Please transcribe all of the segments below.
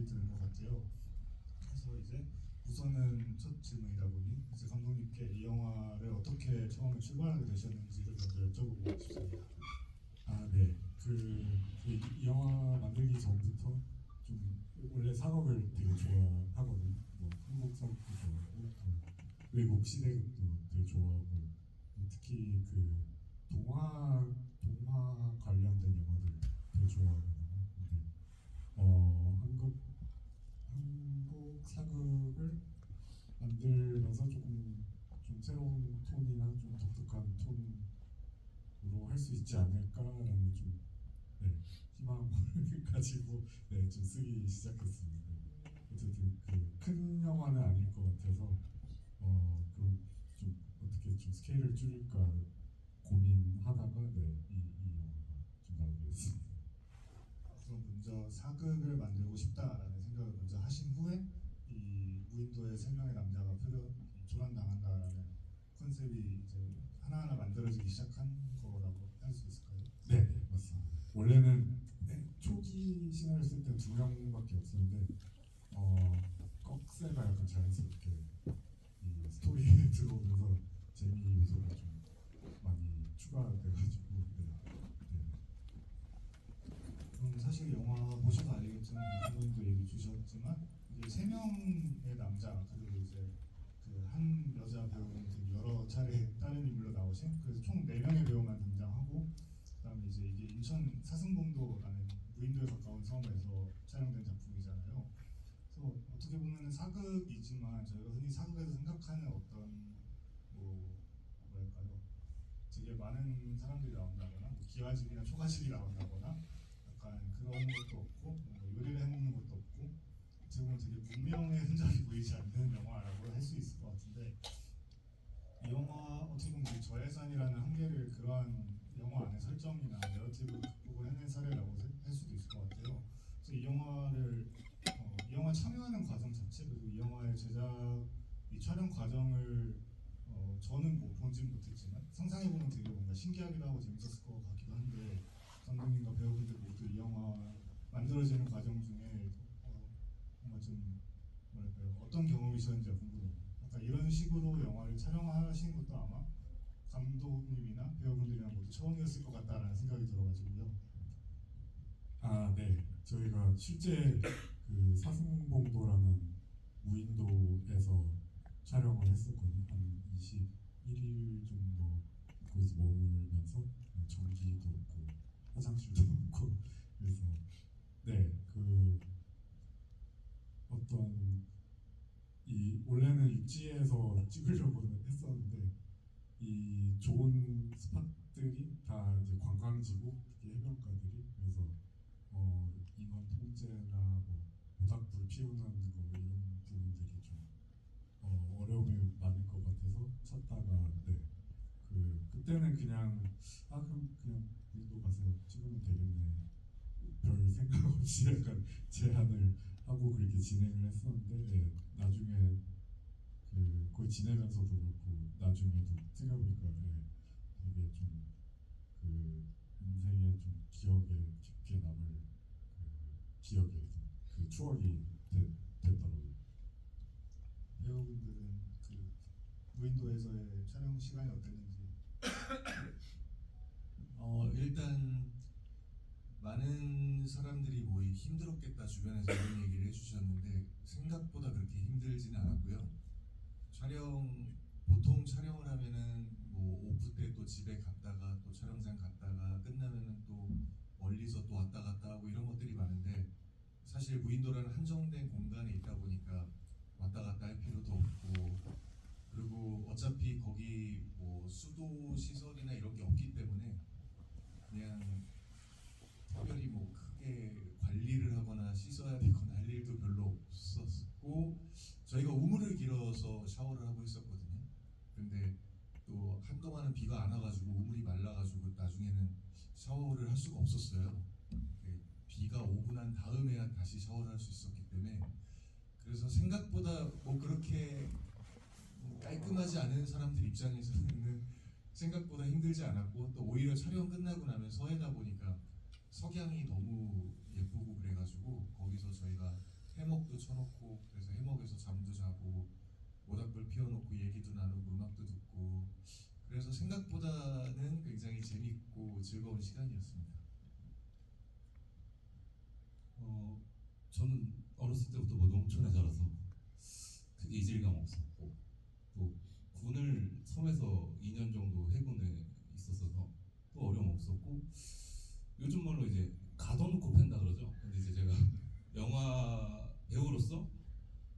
생각이 드는 것 같아요. 그래서 이제 우선은 첫 질문이다 보니 이제 감독님께 이 영화를 어떻게 처음에 출발하게 되셨는지를 먼저 여쭤보고 싶습니다. 아, 네. 이 영화 만들기 전부터 좀 원래 상업을 되게 좋아하거든요. 뭐 한국 상업도 좋아하고 또 외국 시대극도 되게 좋아하고 특히 동화 관련된 영화들 되게 좋아하거든요. 근데 한국 사극을 만들면서 조금 좀 새로운 톤이나 좀 독특한 톤으로 할 수 있지 않을까라는 좀 네, 희망을 가지고 네, 좀 쓰기 시작했습니다. 어쨌든 큰 영화는 아닐 것 같아서 그럼 좀 어떻게 좀 스케일을 줄일까 고민하다가 이 영화가 좀 나오게 됐습니다. 그럼 먼저 사극을 만들고 싶다라는 생각을 먼저 하신 후에 이 무인도의 세 명의 남자가 조난당한다라는 컨셉이 이제 하나하나 만들어지기 시작한 거라고 할 수 있을까요? 네, 네, 맞습니다. 원래는 초기 시나리오 쓸 때 두 명밖에 없었는데 꺽쇠가 약간 자연스럽게 이 스토리에 들어오면서 재미 요소가 좀 많이 추가돼가지고 네. 사실 영화 보셔서 알겠지만 감독님도 얘기 주셨지만 이게 세 명의 남자 그리고 이제 그 한 여자 배우분이 여러 차례 다른 인물로 나오신 그래서 총 4명의 배우만 등장하고 그다음에 이제 이게 인천 사슴봉도라는 무인도에 가까운 섬에서 촬영된 작품이잖아요. 그래서 어떻게 보면 사극이지만 저희가 흔히 사극에서 생각하는 어떤 뭐랄까요 되게 많은 사람들이 나온다거나 뭐 기와집이나 초가집이 나온다거나 약간 그런 것도 없고 뭔가 요리를 해먹는 것도 없고 어떻게 보면 되게 문명의 흔적이 보이지 않는 영화라고 할 수 있을 것 같은데 이 영화 어떻게 보면 그 저예산이라는 한계를 그러한 영화 안의 설정이나 내러티브로 극복을 해낸 사례라고 할 수도 있을 것 같아요. 그래서 이 영화 참여하는 과정 자체 그리고 이 영화의 제작 이 촬영 과정을 저는 뭐 보진 못했지만 상상해 보면 되게 뭔가 신기하기도 하고 재밌었을 것 같기도 한데 감독님과 배우분들 모두 이 영화 만들어지는 과정 중에 뭔가 좀 뭐랄까요 어떤 경험이셨는지가 궁금해요. 약간 이런 식으로 영화를 촬영하신 것도 아마 감독님이나 배우분들이랑 모두 처음이었을 것 같다라는 생각이 들어가지고요. 아, 네. 저희가 실제 사슴봉도라는 무인도에서 촬영을 했었거든요. 한 21일 정도 거기서 머물면서 전기도 없고 화장실도 없고 그래서 네, 어떤 원래는 육지에서 찍으려고 했었는데 이 좋은 스팟들이 다 이제 관광지고 특히 해변가들이 그래서 인원 통제나 뭐 모닥불 피우는 거 이런 부분들이 좀 어려움이 많을 것 같아서 찾다가 그때는 그냥 그럼 그냥 우리도 가서 찍으면 되겠네 별 생각 없이 약간 제안을 하고 그렇게 진행을 했었는데 나중에 거의 지내면서도 그렇고 나중에도 생각해보니까 되게 좀 인생에 좀 기억에 깊게 남을 기억에 추억이 됐더라고요. 배우분들은 무인도에서의 촬영 시간이 어땠는지. 일단 많은 사람들이 뭐 힘들었겠다 주변에서 이런 얘기를 해주셨는데 생각보다 그렇게 힘들지는 않았고요. 보통 촬영을 하면은 뭐 오프 때 또 집에 갔다가 또 촬영장 갔다가 끝나면은 또 멀리서 또 왔다 갔다 하고 이런 것들이 많은데 사실 무인도라는 한정된 공간에 있다 보니까 왔다 갔다 할 필요도 없고 그리고 어차피 거기 뭐 수도 시설이나 이런 게 없기 때문에 그냥 특별히 뭐 크게 관리를 하거나 씻어야 되거나 할 일도 별로 없었고 저희가 우물을 길어서 샤워를 하고 있었거든요. 근데 또 한동안은 비가 안 와가지고 우물이 말라가지고 나중에는 샤워를 할 수가 없었어요. 비가 오고 난 다음에야 다시 샤워를 할 수 있었기 때문에 그래서 생각보다 뭐 그렇게 깔끔하지 않은 사람들 입장에서는 생각보다 힘들지 않았고 또 오히려 촬영 끝나고 나면 서해다 보니까 석양이 너무 예쁘고 그래가지고 거기서 저희가 콘서트도 쳐놓고 그래서 해먹에서 잠도 자고 모닥불 피워놓고 얘기도 나누고 음악도 듣고 그래서 생각보다는 굉장히 재밌고 즐거운 시간이었습니다. 저는 어렸을 때부터 뭐 농촌에 자라서 크게 이질감 없었고 또 군을 섬에서 2년 정도 해군에 있었어서 또 어려움 없었고 요즘 말로 이제 가둬놓고 팬다 그러죠. 근데 이제 제가 영화 배우로서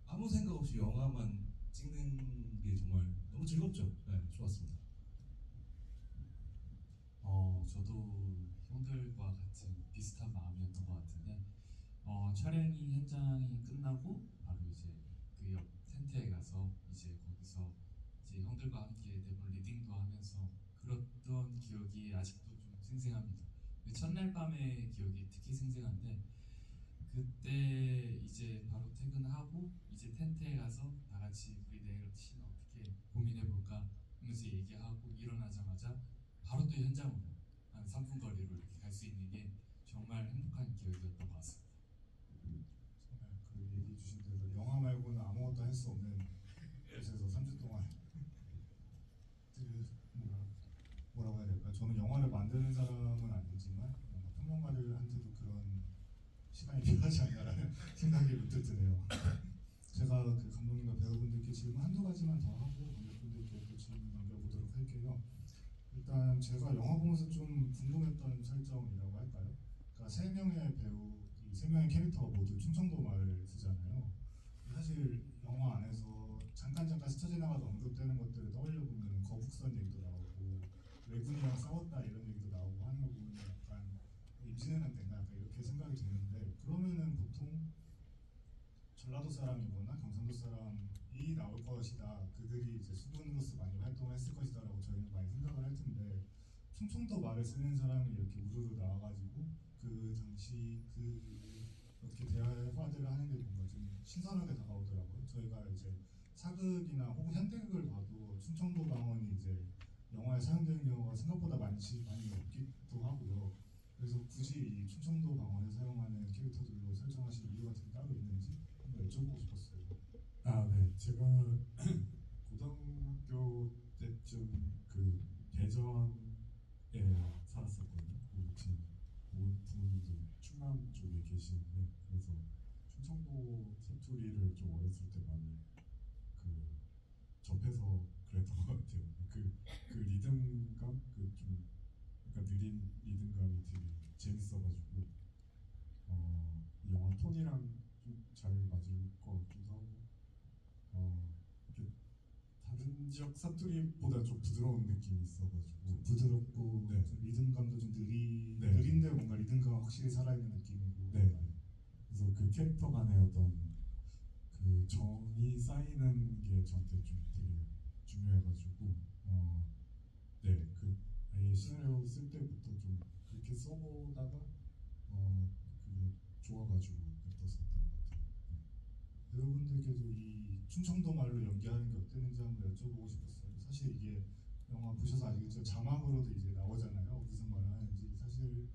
아무 생각 없이 영화만 찍는 게 정말 너무 즐겁죠. 네, 좋았습니다. 저도 형들과 같은 비슷한 마음이었던 것 같은데 촬영이 현장이 끝나고 바로 이제 그 옆 텐트에 가서 이제 거기서 이제 형들과 함께 대본 리딩도 하면서 그랬던 기억이 아직도 좀 생생합니다. 그 첫날 밤의 기억이 특히 생생한데 그때 이제 바로 퇴근하고 이제 텐트에 가서 다 같이 우리 내일 씬 어떻게 고민해볼까 하면서 얘기하고 일어나자마자 바로 또 현장으로 한 3분 거리로 이렇게 갈 수 있는 게 정말 행복한 기억이었던 것 같습니다. 정말 그 얘기 주신 대로 영화 말고는 아무것도 할 수 없는 곳에서 3주 동안 뭐라고 해야 될까? 저는 영화를 만드는 사람은 아니지만 뭔가 평론가들한테도 그런 시간이 필요하지 않나라는 생각이 문득 드네요. 제가 그 감독님과 배우분들께 질문 한두 가지만 더 하고 관객분들께 또 질문 남겨보도록 할게요. 일단 제가 영화 보면서 좀 궁금했던 설정이라고 할까요? 그러니까 세 명의 배우, 이 세 명의 캐릭터가 모두 충청도 말을 쓰잖아요. 사실 영화 안에서 잠깐 스쳐 지나가도 언급되는 것들을 떠올려 보면 거북선 얘기도 나오고 왜군이랑 싸웠다 이런 얘기도 나오고 하는 거 보면 약간 임진왜란 때인가 약간 이렇게 생각이 드는데 그러면은 보통 전라도 사람이거나 경상도 사람이 나올 것이다. 그들이 이제 수군으로서 많이 활동을 했을 것이다라고 저희는 많이 생각을 할 텐데 충청도 말을 쓰는 사람이 이렇게 우르르 나와가지고 그 당시 그 어떻게 대화들을 하는 게 뭔가 좀 신선하게 다가오더라고요. 저희가 이제 사극이나 혹은 현대극을 봐도 충청도 방언이 이제 영화에 사용되는 경우가 생각보다 많이 없기도 하고요. 그래서 굳이 이 충청도 방언을 사용하는 캐릭터들로 설정하신 이유 같은 게 따로 있는지 한번 여쭤보고 싶었어요. 네. 제가 고등학교 때쯤 그 대전에 살았었거든요. 지금 부모님들 충남 쪽에 계시는데 그래서 충청도 사투리를 좀 어렸을 때 많이 그 접해서 그랬던 것 같아요. 그 리듬감, 그 좀 약간 느린 리듬감이 되게 재밌어가지고 이 영화 톤이랑 좀 잘 맞을 것 같기도 하고 이렇게 다른 지역 사투리보다 좀 부드러운 느낌이 있어가지고 좀 부드럽고 네. 좀 리듬감도 좀 네. 느린데 뭔가 리듬감 확실히 살아있는 느낌이고. 네. 그래서 그 캐릭터 간의 어떤 그 정이 쌓이는 게 저한테 좀 되게 중요해가지고 네, 그 아예 시나리오 쓸 때부터 좀 그렇게 써보다가 그게 좋아가지고 냅뒀었던 것 같아요. 네. 배우분들께도 이 충청도 말로 연기하는 게 어땠는지 한번 여쭤보고 싶었어요. 사실 이게 영화 보셔서 아시겠지만 자막으로도 이제 나오잖아요. 무슨 말을 하는지. 사실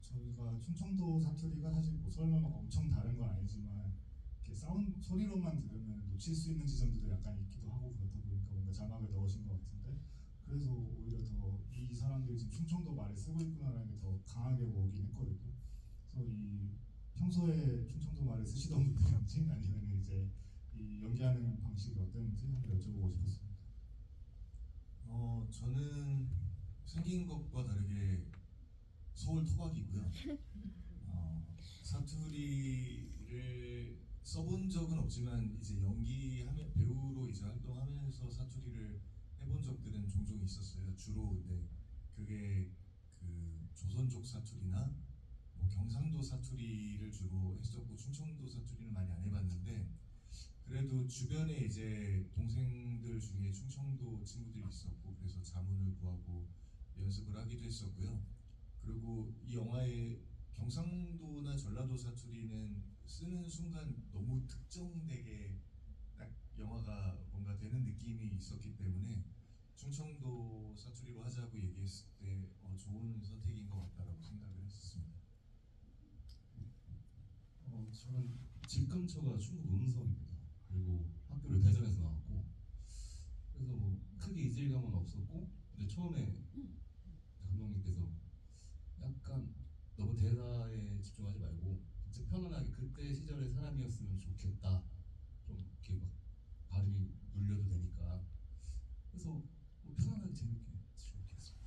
저희가 충청도 사투리가 사실 뭐 설마 막 엄청 다른 건 아니지만 이렇게 사운드 소리로만 들으면 놓칠 수 있는 지점들도 약간 있기도 하고 그렇다 보니까 뭔가 자막을 넣으신 것 같은데 그래서 오히려 더 이 사람들이 지금 충청도 말을 쓰고 있구나라는 게 더 강하게 오긴 했거든요. 그래서 이 평소에 충청도 말을 쓰시던 분들인지 아니면 이제 이 연기하는 방식이 어땠는지 한번 여쭤보고 싶었습니다. 저는 생긴 것과 다르게 서울 토박이고요. 사투리를 써본 적은 없지만 이제 연기하면 배우로 이제 활동하면서 사투리를 해본 적들은 종종 있었어요. 주로 근데 그게 그 조선족 사투리나 뭐 경상도 사투리를 주로 했었고 충청도 사투리는 많이 안 해봤는데 그래도 주변에 이제 동생들 중에 충청도 친구들이 있었고 그래서 자문을 구하고 연습을 하기도 했었고요. 그리고 이 영화의 경상도나 전라도 사투리는 쓰는 순간 너무 특정되게 딱 영화가 뭔가 되는 느낌이 있었기 때문에 충청도 사투리로 하자고 얘기했을 때 좋은 선택인 것 같다라고 생각을 했었습니다. 저는 집 근처가 충북 음성입니다. 그리고 학교를 대전에서 나왔고, 그래서 뭐 크게 이질감은 없었고, 근데 처음에 감독님께서 약간 너무 대사에 집중하지 말고 진짜 편안하게 그때 시절의 사람이었으면 좋겠다. 좀 이렇게 막 발음이 눌려도 되니까. 그래서 뭐 편안하게 재밌게 즐겁게 했습니다.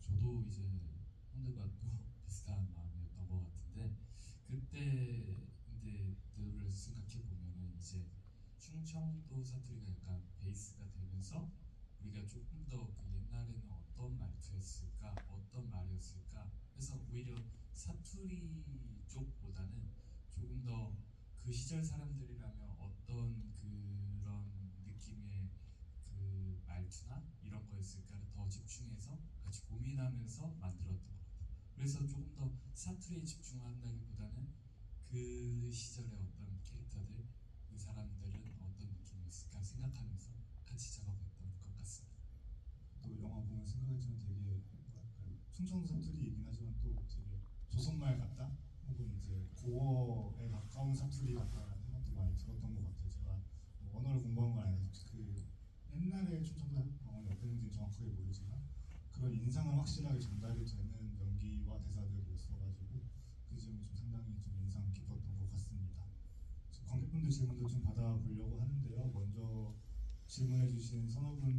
저도 이제 형들과 또 비슷한 마음이었던 것 같은데 그때 근데 들을 생각해 보면은 이제 충청도 사투리가 약간 베이스가 되면서 우리가 조금 더 그 옛날에는 어떤 말투였을까, 어떤 말이었을까 해서 오히려 사투리 쪽보다는 조금 더 그 시절 사람들이라면 어떤 그런 느낌의 그 말투나 이런 거였을까를 더 집중해서 같이 고민하면서 만들었던 것 같아요. 그래서 조금 더 사투리에 집중한다기보다는 그 시절의 어떤 캐릭터들, 그 사람들은 어떤 느낌이었을까 생각하면서 같이 작업했던 것 같습니다. 또 영화 보면 생각했지만 되게 뭐랄까, 충청도 사투리이긴 하지만 또 되게 조선말 같다 혹은 이제 고어에 가까운 사투리 같다라는 생각도 많이 들었던 것 같아요. 제가 뭐 언어를 공부한 건 아니라서 그 옛날에 충청도 방언이 어땠는지 정확하게 모르지만 그런 인상은 확실하게 전달이 되는 연기와 대사들이었어가지고 그 점이 좀 상당히 좀 인상 깊었던 것 같습니다. 관객분들 질문도 좀 받아보려고 하는데요. 먼저 질문해주신 선호분